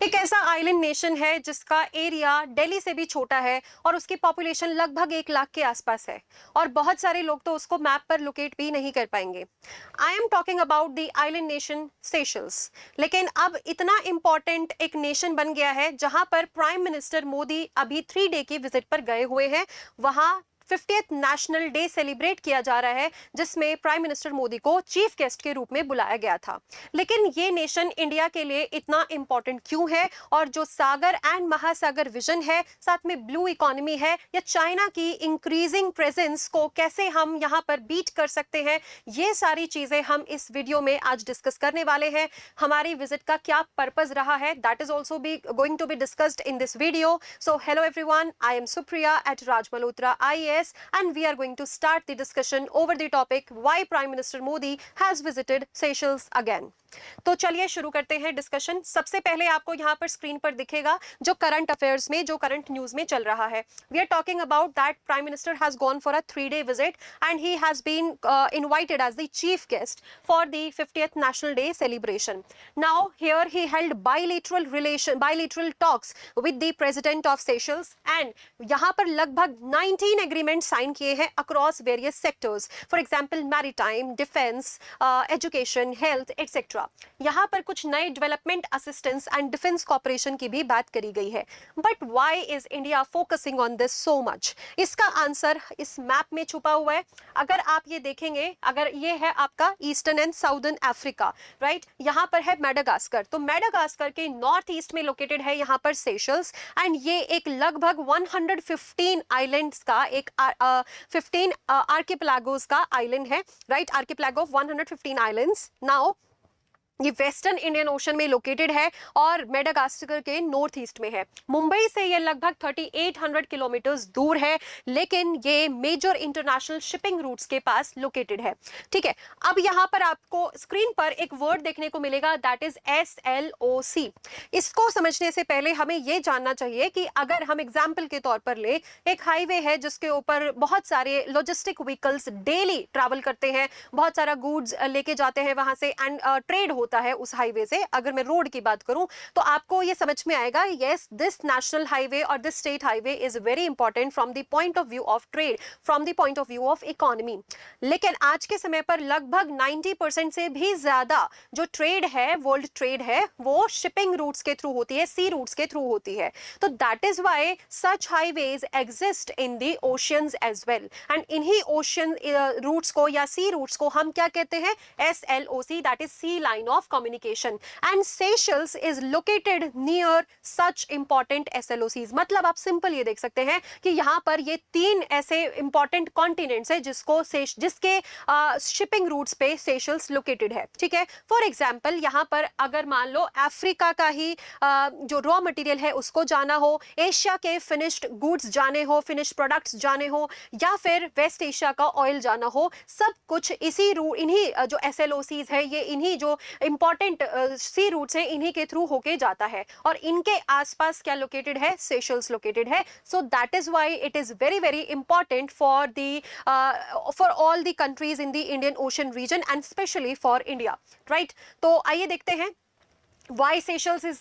एक ऐसा island nation है जिसका एरिया दिल्ली से भी छोटा है और उसकी पॉपुलेशन लगभग 1 लाख के आसपास है और बहुत सारे लोग तो उसको मैप पर लोकेट भी नहीं कर पाएंगे। I am talking about the island nation Seychelles. लेकिन अब इतना इंपॉर्टेंट एक नेशन बन गया है जहां पर प्राइम मिनिस्टर मोदी अभी 3 डे की विजिट पर गए हुए हैं। वहां 50th नेशनल डे सेलिब्रेट किया जा रहा है जिसमें प्राइम मिनिस्टर मोदी को चीफ गेस्ट के रूप में बुलाया गया था। लेकिन ये नेशन इंडिया के लिए इतना इंपॉर्टेंट क्यों है और जो सागर एंड महासागर विजन है, साथ में ब्लू इकोनॉमी है या चाइना की इंक्रीजिंग प्रेजेंस को कैसे हम यहाँ पर बीट कर सकते हैं, ये सारी चीजें हम इस वीडियो में आज डिस्कस करने वाले हैं। हमारी विजिट का क्या पर्पज रहा है, that is also be going to be discussed in this video. So hello everyone, I am Supriya at Raj Malhotra IAS and we are going to start the discussion over the topic why Prime Minister Modi has visited Seychelles again। तो चलिए शुरू करते हैं discussion. सबसे पहले आपको यहाँ पर स्क्रीन पर दिखेगा जो करंट अफेयर्स में, जो करंट न्यूज में चल रहा है। We are talking about that prime minister has gone for a 3 day visit and he has been invited as the chief guest for the 50th National Day celebration. Now here he held bilateral talks with the President of Seychelles and यहाँ पर लगभग 19 agreement sign किए हैं across various sectors, for example maritime, defense, education, health, etc. यहाँ पर कुछ नए development assistance and defence cooperation की भी बात करी गई है। But why is India focusing on this so much? इसका आंसर इस मैप में छुपा हुआ है। अगर आप ये देखेंगे, अगर ये है आपका eastern and southern Africa, right, यहाँ पर है मेडागास्कर। तो मेडागास्कर के नॉर्थ ईस्ट में लोकेटेड है यहाँ पर सेशल्स एंड ये एक लगभग 115 आइलैंड्स का एक 15 आर्किपेलागोस का आइलैंड है, right, archipelago of 115 islands. Now ये वेस्टर्न इंडियन ओशन में लोकेटेड है और मेडागास्कर के नॉर्थ ईस्ट में है। मुंबई से ये लगभग 3800 किलोमीटर दूर है, लेकिन ये मेजर इंटरनेशनल शिपिंग रूट्स के पास लोकेटेड है। ठीक है, अब यहाँ पर आपको स्क्रीन पर एक वर्ड देखने को मिलेगा, दैट इज SLOC। इसको समझने से पहले हमें ये जानना चाहिए कि अगर हम एग्जाम्पल के तौर पर ले, एक हाईवे है जिसके ऊपर बहुत सारे लॉजिस्टिक व्हीकल्स डेली ट्रैवल करते हैं, बहुत सारा गुड्स लेके जाते हैं वहां से एंड ट्रेड होता है उस हाईवे से। अगर मैं रोड की बात करूं तो आपको ये समझ में आएगा, यस, दिस नेशनल हाईवे और this state highway is very important from the point of view of trade, from the point of view of economy. लेकिन आज के समय पर लगभग 90% से भी ज्यादा जो ट्रेड है, वर्ल्ड ट्रेड है, वो शिपिंग रूट्स के थ्रू होती है, सी रूट्स के थ्रू होती है। तो that is why such highways exist in the oceans as well and इन्हीं ओशियन रूट्स को या सी रूट्स को हम क्या कहते हैं? SLOC, that is sea line of communication, and Seychelles is located near such important SLOCs। मतलब आप सिंपल ये देख सकते हैं कि यहाँ पर ये 3 ऐसे इंपॉर्टेंट कॉन्टिनेंट्स है जिसके शिपिंग रूट्स पे Seychelles लोकेटेड है। ठीक है, फॉर एग्जाम्पल यहाँ पर अगर मान लो अफ्रीका का ही जो रॉ मटेरियल है उसको जाना हो, एशिया के फिनिश्ड गुड्स जाने हो, फिनिश्ड प्रोडक्ट्स जाने हो, या फिर वेस्ट एशिया का ऑयल जाना हो, सब कुछ इसी रूट, इन्हीं जो SLOCs है, ये इन्हीं जो इंपॉर्टेंट सी रूट्स हैं, इन्हीं के थ्रू होके जाता है और इनके आसपास क्या लोकेटेड है? सेशल्स लोकेटेड है। So that is why it is very very important for all the countries in the Indian Ocean region and specially for India, right. तो आइए देखते हैं why Seychelles is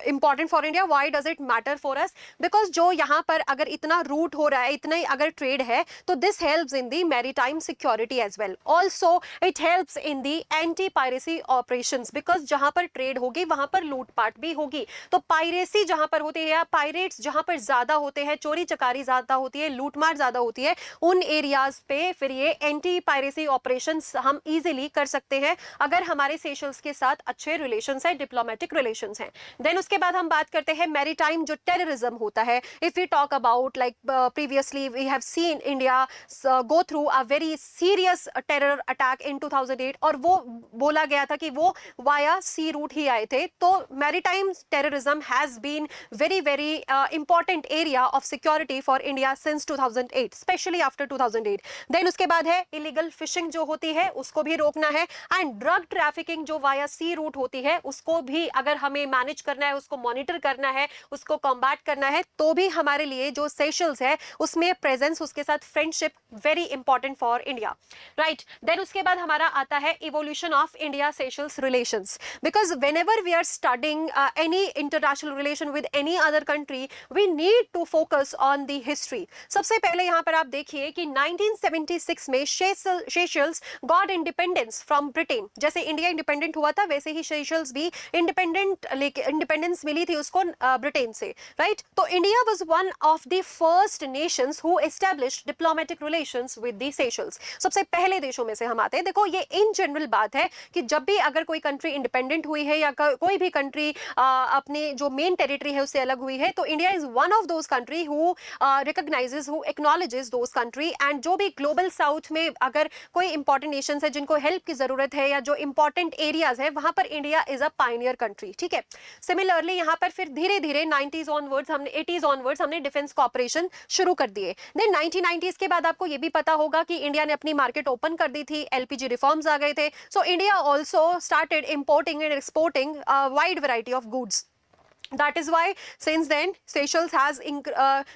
important for India, why does it matter for us? Because जो यहाँ पर अगर इतना root हो रहा है, इतना ही अगर ट्रेड है, तो this helps in the maritime security as well. Also it helps in the anti piracy operations, because जहाँ पर ट्रेड होगी वहाँ पर लूटपाट भी होगी। तो पायरेसी जहाँ पर होती है या पायरेट्स जहाँ पर ज्यादा होते हैं, चोरी चकारी ज्यादा होती है, लूटमार ज्यादा होती है, उन एरियाज पे फिर ये एंटी पायरेसी ऑपरेशंस हम इजीली कर सकते हैं अगर हमारे सेशल्स के साथ अच्छे रिलेशंस है, डिप्लोमेटिक रिलेशंस हैं। देन उसके बाद हम बात करते हैं मैरीटाइम जो टेररिज्म होता है। If we talk about like previously we have seen India go through a very serious terror attack in 2008 और वो बोला गया था कि वो वाया सी रूट ही आए थे। तो maritime terrorism has been very very important area of security for India since 2008, specially after 2008। Then उसके बाद है इलीगल फिशिंग जो होती है उसको भी रोकना है एंड ड्रग ट्रैफिकिंग जो वाया सी रूट होती है उसको भी अगर हमें मैनेज करना है, उसको मॉनिटर करना है, उसको कॉम्बैट करना है, तो भी हमारे लिए जो सेशल्स है उसमें प्रेजेंस, उसके साथ friendship very important for India, right. Then उसके बाद हमारा आता है evolution of India Seychelles relations, because whenever we are studying any international relation with any other country we need to focus on the history. सबसे पहले यहाँ पर आप देखिए कि 1976 में Seychelles got independence from Britain. जैसे इंडिया इंडिपेंडेंट हुआ था वैसे ही सेशल्स भी इंडिपेंडेंस मिली थी उसको ब्रिटेन से, राइट। तो India was one of the first Nations who established diplomatic relations with the Seychelles. सबसे पहले देशों में से हम आते हैं। देखो ये इन जनरल बात है कि जब भी अगर कोई कंट्री इंडिपेंडेंट हुई है या कोई भी कंट्री अपने जो मेन टेरिटरी है उससे अलग हुई है, तो India is one of those country who recognises, who acknowledges those country. And जो भी ग्लोबल साउथ में अगर कोई इंपॉर्टेंट नेशन है जिनको हेल्प की जरूरत है या जो इंपॉर्टेंट एरियाज है वहां पर India is a Pioneer country, ठीक है। सिमिलरली यहाँ पर फिर धीरे धीरे 90s ऑनवर्ड्स हमने 80s ऑनवर्ड्स हमने डिफेंस कॉपरेशन शुरू कर दिए। देन 1990s के बाद आपको ये भी पता होगा कि इंडिया ने अपनी मार्केट ओपन कर दी थी, एलपीजी रिफॉर्म्स आ गए थे, so India also started importing and exporting wide variety of goods. That is why since then Seychelles has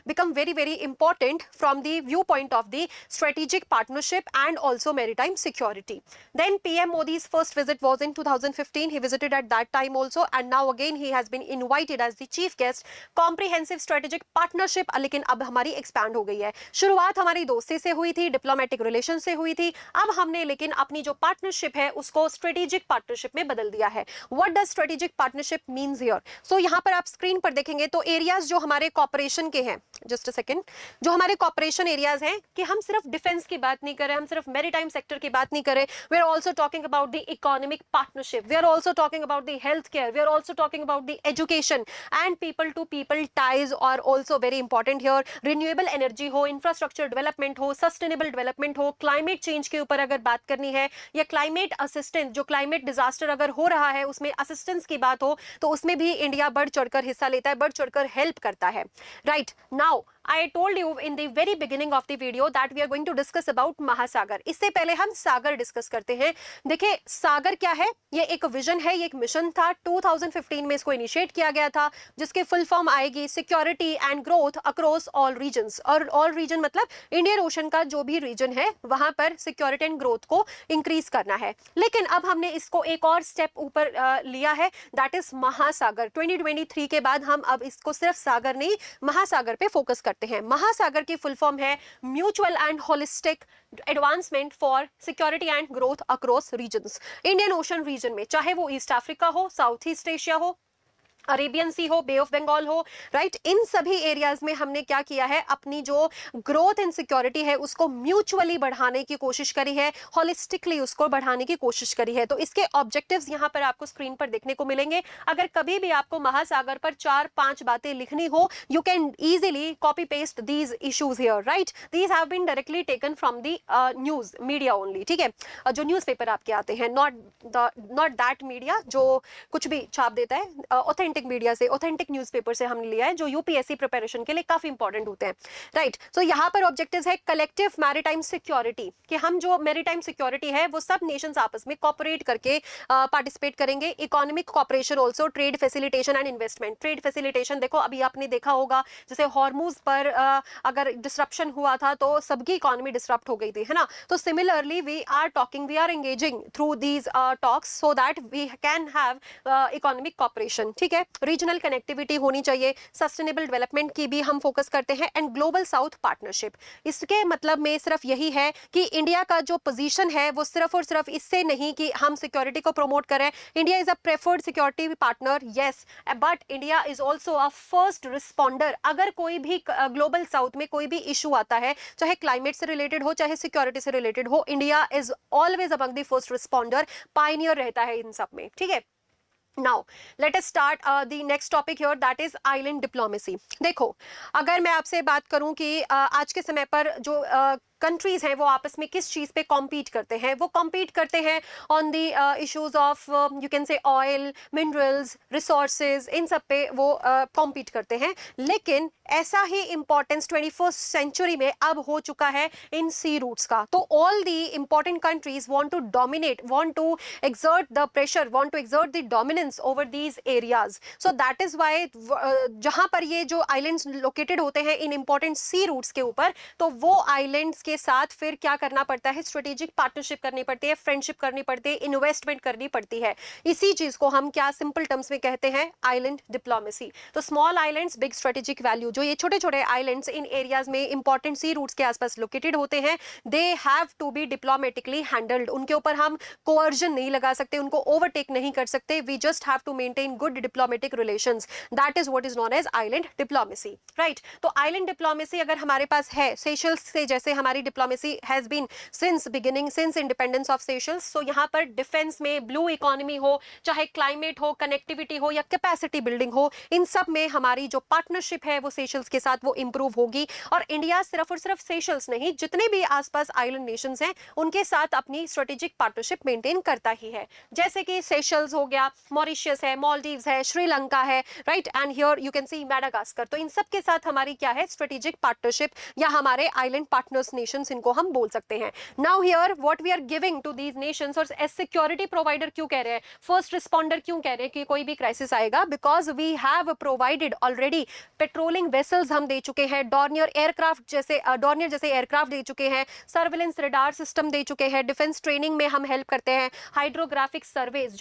become very very important from the viewpoint of the strategic partnership and also maritime security. Then PM Modi's first visit was in 2015. He visited at that time also, and now again he has been invited as the chief guest. Comprehensive strategic partnership लेकिन अब हमारी expand हो गई है। शुरुआत हमारी दोस्ती से हुई थी, diplomatic relation से हुई थी, अब हमने लेकिन अपनी जो partnership है उसको strategic partnership में बदल दिया है। What does strategic partnership means here? So यहाँ पर आप स्क्रीन पर देखेंगे तो एरियाज जो हमारे कॉपरेशन के हैं, जस्ट अ सेकंड, जो हमारे कॉपरेशन एरियाज हैं कि हम सिर्फ डिफेंस की बात नहीं कर रहे, हम सिर्फ मैरीटाइम सेक्टर की बात नहीं कर रहे, we are also talking about the economic partnership, we are also talking about the health care, we are also talking about the education and people to people ties are also very important here. Renewable energy हो, infrastructure development हो, sustainable development हो, climate change के ऊपर अगर बात करनी है या क्लाइमेट असिस्टेंस, जो क्लाइमेट डिजास्टर अगर हो रहा है उसमें असिस्टेंस की बात हो तो उसमें भी इंडिया बढ़ चढ़कर हिस्सा लेता है, बढ़ चढ़कर हेल्प करता है, right. Now I told you in the very beginning of the video that we are going to discuss about महासागर। इससे पहले हम सागर डिस्कस करते हैं। देखिए सागर क्या है, ये एक विजन है, ये एक मिशन था, 2015 में इसको इनिशिएट किया गया था, जिसके फुल फॉर्म आएगी security and growth across all regions. और ऑल रीजन मतलब इंडियन ओशन का जो भी रीजन है वहां पर सिक्योरिटी एंड ग्रोथ को इंक्रीज करना है। लेकिन अब हमने इसको एक और स्टेप ऊपर लिया है, दैट इज महासागर। 2023 के बाद हम अब इसको सिर्फ सागर नहीं महासागर पे फोकस करते हैं। महासागर की फुल फॉर्म है mutual and holistic advancement for security and growth across regions. Indian Ocean region में चाहे वो ईस्ट अफ्रीका हो, साउथ ईस्ट एशिया हो, अरेबियन सी हो, बे ऑफ बंगाल हो, राइट, इन सभी एरियाज में हमने क्या किया है, अपनी जो ग्रोथ एंड सिक्योरिटी है उसको म्यूचुअली बढ़ाने की कोशिश करी है, होलिस्टिकली उसको बढ़ाने की कोशिश करी है। तो इसके ऑब्जेक्टिव्स यहाँ पर आपको स्क्रीन पर देखने को मिलेंगे। अगर कभी भी आपको महासागर पर 4-5 बातें लिखनी हो, you can easily copy paste these issues here, right. These have been directly taken from the news media only, ठीक है, जो न्यूज़पेपर आपके आते हैं, नॉट दैट मीडिया जो कुछ भी छाप देता है, ऑथेंटिक मीडिया से, ऑथेंटिक न्यूज़पेपर से हमने लिया है जो यूपीएससी प्रिपरेशन के लिए काफी इंपॉर्टेंट होते हैं, राइट। सो यहाँ पर ऑब्जेक्टिव्स है कलेक्टिव मैरीटाइम सिक्योरिटी, कि हम जो मैरीटाइम सिक्योरिटी है वो सब नेशंस आपस में कोऑपरेट करके पार्टिसिपेट करेंगे। Economic cooperation also, trade facilitation and investment. Trade facilitation देखो अभी आपने देखा होगा जैसे हॉर्मुज पर अगर डिसरप्शन हुआ था तो सबकी इकोनॉमी डिसरप्ट हो गई थी, है ना। तो similarly we are engaging through these talks so that we can have economic cooperation, ठीक है। रीजनल कनेक्टिविटी होनी चाहिए, सस्टेनेबल डेवलपमेंट की भी हम फोकस करते हैं, एंड ग्लोबल साउथ पार्टनरशिप। इसके मतलब में सिर्फ यही है कि इंडिया का जो पोजीशन है वो सिर्फ और सिर्फ इससे नहीं कि हम सिक्योरिटी को प्रमोट करें। India is a preferred security partner, yes, but India is also a first responder. अगर कोई भी ग्लोबल साउथ में कोई भी इशू आता है, चाहे क्लाइमेट से रिलेटेड हो, चाहे सिक्योरिटी से रिलेटेड हो, India is always among the first responder, Pioneer रहता है इन सब में, ठीक है। Now let us start the next topic here, that is island diplomacy। देखो अगर मैं आपसे बात करूं कि आज के समय पर जो कंट्रीज हैं वो आपस में किस चीज पे कॉम्पीट करते हैं, वो कॉम्पीट करते हैं on the issues of you can say oil, minerals, resources, इन सब पे वो कॉम्पीट करते हैं। लेकिन ऐसा ही इंपॉर्टेंस 21st सेंचुरी में अब हो चुका है इन सी रूट्स का। तो all the important countries want to dominate, want to exert the pressure, want to exert the dominance over these areas. So that is why जहां पर ये जो islands located होते हैं इन important sea routes के ऊपर, तो वो islands के साथ फिर क्या करना पड़ता है, strategic partnership करनी पड़ती है, friendship करनी पड़ती है, investment करनी पड़ती है। इसी चीज को हम क्या simple terms में कहते हैं, island diplomacy। तो small islands big strategic value, जो ये छोटे छोटे islands इन areas में important sea routes के आसपास located होते हैं, they have to be diplomatically handled। उनके ऊपर हम coercion नहीं लगा सकते, उनको ओवरटेक नहीं कर सकते। We just have to maintain good diplomatic relations, that is what is known as island diplomacy, right. तो आइलैंड डिप्लोमेसी अगर हमारे पास है, सेशल्स से जैसे हमारी diplomacy has been since beginning, since independence of Seychelles. So यहाँ पर डिफेंस में, ब्लू इकोनॉमी हो, चाहे क्लाइमेट हो, कनेक्टिविटी हो या कैपेसिटी बिल्डिंग हो, इन सब में हमारी जो पार्टनरशिप है वो सेशल्स के साथ वो इंप्रूव होगी। और इंडिया सिर्फ और सिर्फ सेशल्स नहीं, जितने भी आसपास आइलैंड नेशंस हैं उनके साथ अपनी स्ट्रेटेजिक पार्टनरशिप मेंटेन करता ही है। जैसे कि सेशल्स हो गया, मॉरिशस है, मालदीव्स है, श्रीलंका है, right, and here you can see Madagascar. तो इन सब के साथ हमारी क्या है, स्ट्रेटेजिक पार्टनरशिप, या हमारे आइलैंड पार्टनर्स नेशंस इनको हम बोल सकते हैं। Now here what we are giving to these nations, और एज सिक्योरिटी प्रोवाइडर क्यों कह रहे हैं, फर्स्ट रिस्पॉन्डर क्यों कह रहे हैं कि कोई भी क्राइसिस आएगा, because we have provided already patrolling vessels हम दे चुके हैं, डॉर्नियर जैसे एयरक्राफ्ट दे चुके हैं, सर्वेलेंस रडार सिस्टम दे चुके हैं, डिफेंस ट्रेनिंग में हम हेल्प करते हैं, हाइड्रोग्राफिक सर्वेज,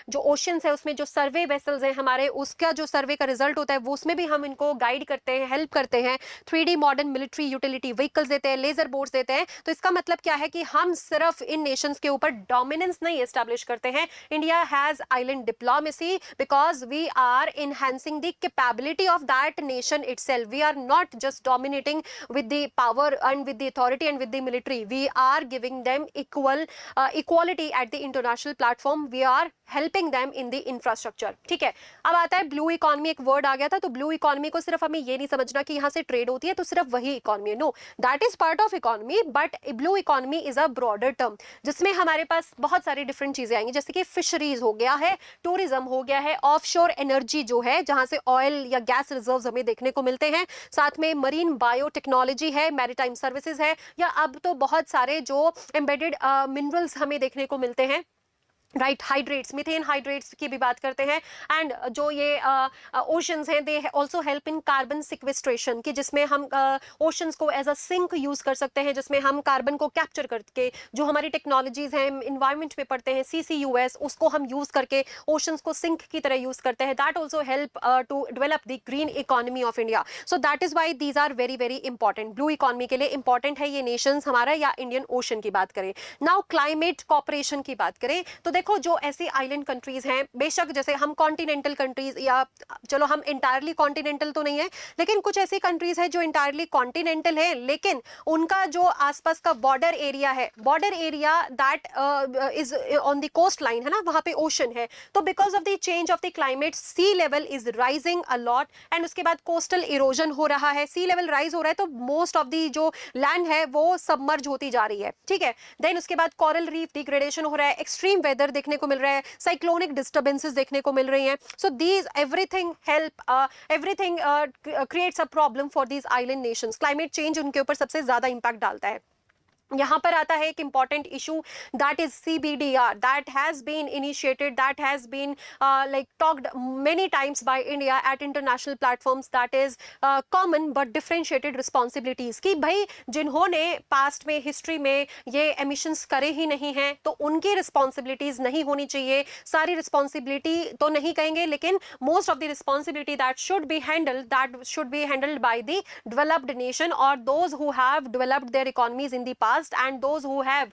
जो ओशंस है उसमें जो सर्वे वेसल्स हैं हमारे, उसका जो सर्वे का रिजल्ट होता है वो उसमें भी हम इनको गाइड करते हैं, हेल्प करते हैं, 3D modern military utility vehicles देते हैं, लेजर बोर्ड्स देते हैं। तो इसका मतलब क्या है कि हम सिर्फ इन नेशंस के ऊपर डोमिनेंस नहीं एस्टैब्लिश करते हैं, India has island diplomacy because we are enhancing the capability of that nation itself. We are not just dominating with the power and with the authority and with the military, we are giving them equality at the international platform, we are helping them in the infrastructure। ठीक है, अब आता है blue economy, एक word आ गया था। तो blue economy को सिर्फ हमें ये नहीं समझना कि यहाँ से ट्रेड होती है तो सिर्फ वही इकोनॉमी है, no, that is part of economy, but blue economy is a broader term जिसमें हमारे पास बहुत सारी डिफरेंट चीजें आएंगी, जैसे कि फिशरीज हो गया है, टूरिज्म हो गया है, ऑफशोर एनर्जी जो है जहां से ऑयल या गैस रिजर्व्स हमें देखने को मिलते हैं, साथ में मरीन बायोटेक्नोलॉजी है, मैरीटाइम सर्विसेज है, या अब तो बहुत सारे जो एम्बेडेड मिनरल्स हमें देखने को मिलते हैं, राइट, हाइड्रेट्स, मीथेन हाइड्रेट्स की भी बात करते हैं। एंड जो ये ओशंस हैं, they also help in carbon sequestration, कि जिसमें हम ओशंस को एज अ सिंक यूज कर सकते हैं, जिसमें हम कार्बन को कैप्चर करके, जो हमारी टेक्नोलॉजीज हैं इन्वायरमेंट में पढ़ते हैं CCUS, उसको हम यूज करके ओशंस को सिंक की तरह यूज करते हैं। That also help to develop the green economy of India. So that is why these are very very important, blue economy के लिए इंपॉर्टेंट है ये नेशंस हमारा, या इंडियन ओशन की बात करें। नाउ क्लाइमेट कॉपरेशन की बात करें तो देखो, जो ऐसी आइलैंड कंट्रीज हैं, बेशक जैसे हम कॉन्टिनेंटल कंट्रीज, या चलो हम इंटायरली कॉन्टिनेंटल तो नहीं है, लेकिन कुछ ऐसी कंट्रीज है जो इंटायरली कॉन्टिनेंटल है, लेकिन उनका जो आसपास का बॉर्डर एरिया है, border area that is on the coast line है ना, वहां पे ओशन है। तो because of the change of the climate, sea level is rising a lot, and उसके बाद कोस्टल इरोजन हो रहा है, सी लेवल राइज हो रहा है, तो मोस्ट ऑफ द जो लैंड है वो सबमर्ज होती जा रही है। ठीक है, देन उसके बाद कोरल रीफ डिग्रेडेशन हो रहा है, एक्सट्रीम वेदर देखने को मिल रहा है, साइक्लोनिक डिस्टर्बेंसेस देखने को मिल रही हैं। So these everything creates a problem for these island Nations. Climate change उनके ऊपर सबसे ज्यादा इंपैक्ट डालता है। यहाँ पर आता है एक important issue, that is CBDR, that has been initiated, that has been like talked many times by India at international platforms, that is common but differentiated responsibilities, कि भाई जिन्होंने पास्ट में, हिस्ट्री में ये एमिशंस करे ही नहीं हैं तो उनकी रिस्पॉन्सिबिलिटीज नहीं होनी चाहिए। सारी रिस्पॉन्सिबिलिटी तो नहीं कहेंगे, लेकिन most of the responsibility that should be handled by the developed nation, और those who have developed their economies in the past, caused and those who have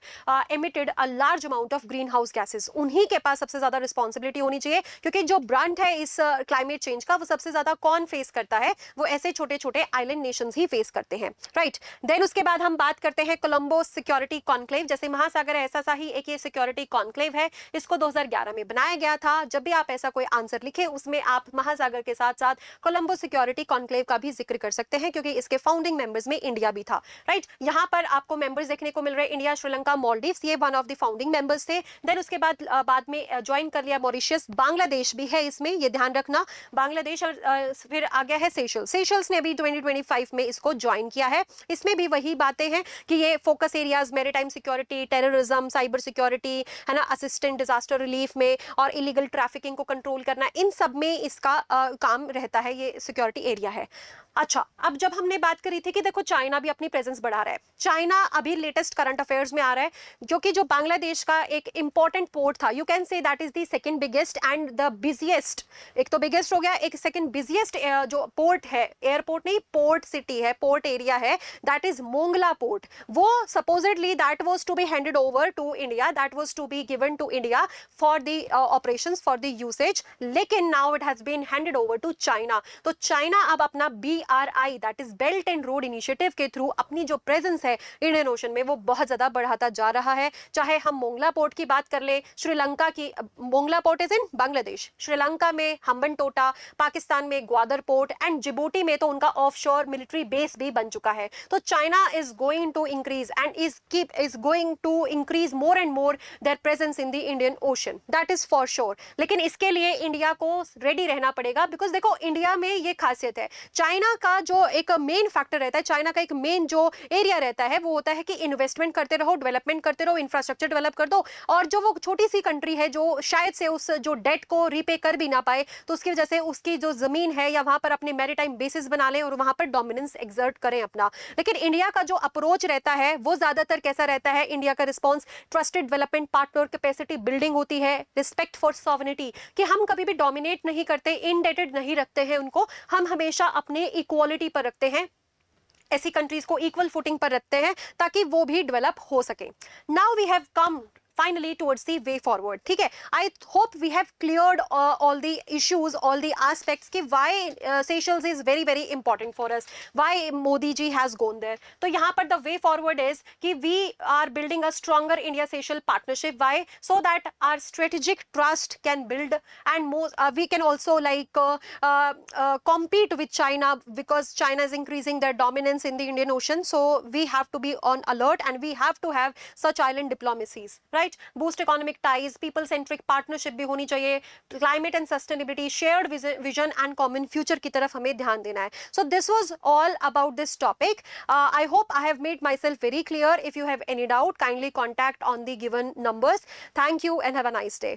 emitted a large amount of greenhouse gases, उन्हीं के पास सबसे ज्यादा responsibility होनी चाहिए, क्योंकि जो Brunt है इस क्लाइमेट चेंज का वो सबसे ज्यादा कौन फेस करता है, वो ऐसे छोटे छोटे आइलैंड नेशंस ही फेस करते हैं, राइट। देन उसके बाद हम बात करते हैं कोलंबो सिक्योरिटी कॉन्क्लेव। जैसे महासागर है ऐसा सा ही एक ये सिक्योरिटी कॉन्क्लेव है, इसको 2011 में बनाया गया था। जब भी आप ऐसा कोई आंसर लिखे उसमें आप महासागर के साथ साथ कोलंबो सिक्योरिटी कॉन्क्लेव का भी जिक्र कर सकते हैं, क्योंकि इसके फाउंडिंग मेंबर्स में इंडिया भी था, राइट। यहाँ पर आपको मेंबर्स देखने को मिल रहे हैं, इंडिया, श्रीलंका, मालदीव्स, ये one of the founding members थे। देन उसके बाद में ज्वाइन कर लिया मॉरिशस, बांग्लादेश भी है इसमें, ये ध्यान रखना, बांग्लादेश। और फिर आ गया है सेशल्स, सेशल्स ने भी 2025 में इसको ज्वाइन किया है। इसमें भी वही बातें हैं कि ये focus areas maritime security, terrorism, cyber security, है ना, असिस्टेंट डिजास्टर रिलीफ में, और इलीगल ट्रैफिकिंग को कंट्रोल करना, इन सब में इसका काम रहता है, ये सिक्योरिटी एरिया है। अच्छा, अब जब हमने बात करी थी कि देखो चाइना भी अपनी प्रेजेंस बढ़ा रहा है, चाइना अभी लेटेस्ट करंट अफेयर्स में आ रहा है, जो कि जो बांग्लादेश का एक इंपॉर्टेंट पोर्ट था, you can say that is the second biggest and the busiest, एक तो बिगेस्ट हो गया, एक सेकंड बिजिएस्ट जो पोर्ट है, एयरपोर्ट नहीं, पोर्ट सिटी है, पोर्ट एरिया है, दैट इज मोंगला पोर्ट। वो supposedly that was to be handed over to India, that was to be given to India for the operations, for the usage, लेकिन now it has been handed over to China. तो China अब अपना BRI that is belt and road initiative के through अपनी जो presence है Indian ocean में वो बहुत ज्यादा बढ़ाता जा रहा है। चाहे हम मोंगला पोर्ट की बात कर ले, श्रीलंका की, Mongla port is in Bangladesh, Sri Lanka में हम्बनटोटा, पाकिस्तान में ग्वादर पोर्ट, एंड जिबूटी में तो उनका ऑफशोर मिलिट्री बेस भी बन चुका है। तो China is going to increase and is going to increase more and more their presence in the Indian ocean, that is for sure. लेकिन इसके लिए इंडिया को रेडी रहना पड़ेगा, बिकॉज देखो इंडिया में ये खासियत है, चाइना का जो एक मेन फैक्टर रहता है, चाइना का एक मेन जो एरिया रहता है वो होता है कि इन्वेस्टमेंट करते रहो, डेवलपमेंट करते रहो, इंफ्रास्ट्रक्चर डेवलप कर दो, और जो वो छोटी सी कंट्री है जो शायद से उस जो डेट को रीपे कर भी ना पाए, तो उसकी वजह से उसकी जो जमीन है या वहां पर अपने मैरीटाइम बेसिस बना लें और वहां पर डोमिनेंस एक्सर्ट करें अपना। लेकिन इंडिया का जो अप्रोच रहता है वो ज्यादातर कैसा रहता है, इंडिया का response trusted development partner, capacity building होती है, रिस्पेक्ट फॉर सॉवरेनिटी, कि हम कभी भी डोमिनेट नहीं करते, इनडेटेड नहीं रखते हैं उनको, हम हमेशा अपने इक्वालिटी पर रखते हैं, ऐसी कंट्रीज को इक्वल फुटिंग पर रखते हैं ताकि वो भी डेवलप हो सके। Now we have come finally towards the way forward, ठीक है। I hope we have cleared all the issues, all the aspects कि why Seychelles is very very important for us, why Modi ji has gone there। तो यहाँ पर the way forward is कि we are building a stronger India Seychelles partnership, why, so that our strategic trust can build, and we can also like compete with China, because China is increasing their dominance in the Indian Ocean, so we have to be on alert and we have to have such island diplomacies, right। Boost economic ties, people centric partnership भी होनी चाहिए, climate and sustainability, shared vision and common future की तरफ हमें ध्यान देना है। So this was all about this topic. I hope I have made my self very clear. If you have any doubt kindly contact on the given numbers. Thank you and have a nice day.